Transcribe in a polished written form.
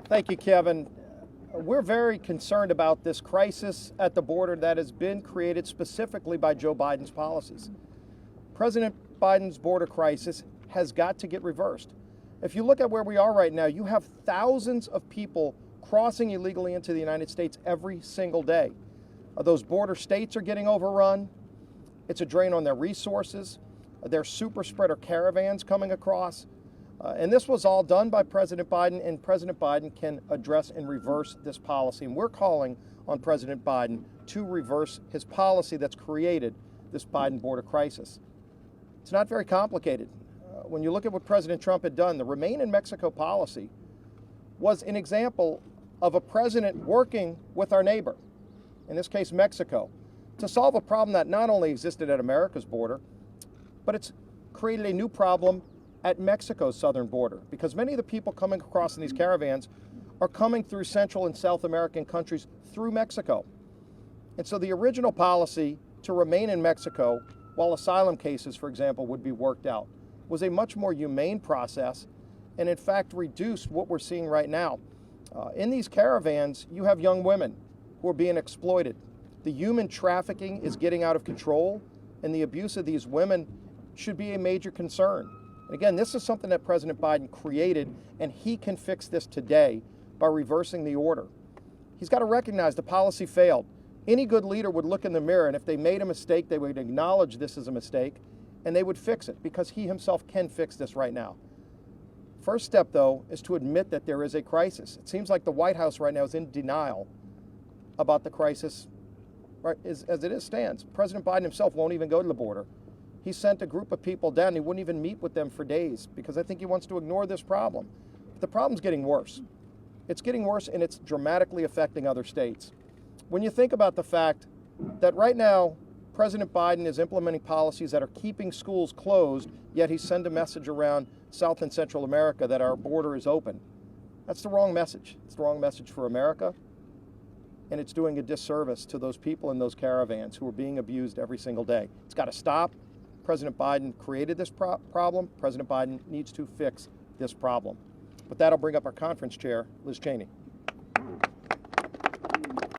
Thank you, Kevin. We're very concerned about this crisis at the border that has been created specifically by Joe Biden's policies. President Biden's border crisis has got to get reversed. If you look at where we are right now, you have thousands of people crossing illegally into the United States every single day. Those border states are getting overrun. It's a drain on their resources. There are super spreader caravans coming across. And this was all done by President Biden, and President Biden can address and reverse this policy. And we're calling on President Biden to reverse his policy that's created this Biden border crisis. It's not very complicated. When you look at what President Trump had done, the Remain in Mexico policy was an example of a president working with our neighbor, in this case Mexico, to solve a problem that not only existed at America's border, but it's created a new problem at Mexico's southern border, because many of the people coming across in these caravans are coming through Central and South American countries through Mexico. And so the original policy to remain in Mexico while asylum cases, for example, would be worked out was a much more humane process, and in fact reduced what we're seeing right now. In these caravans, you have young women who are being exploited. The human trafficking is getting out of control, and the abuse of these women should be a major concern. And again, this is something that President Biden created, and he can fix this today by reversing the order. He's got to recognize the policy failed. Any good leader would look in the mirror, and if they made a mistake, they would acknowledge this is a mistake, and they would fix it, because he himself can fix this right now. First step, though, is to admit that there is a crisis. It seems like the White House right now is in denial about the crisis right, as it stands. President Biden himself won't even go to the border. He sent a group of people down. He wouldn't even meet with them for days because I think he wants to ignore this problem. But the problem's getting worse. It's getting worse, and it's dramatically affecting other states. When you think about the fact that right now, President Biden is implementing policies that are keeping schools closed, yet he sent a message around South and Central America that our border is open. That's the wrong message. It's the wrong message for America, and it's doing a disservice to those people in those caravans who are being abused every single day. It's got to stop. President Biden created this problem. President Biden needs to fix this problem. But that'll bring up our conference chair, Liz Cheney.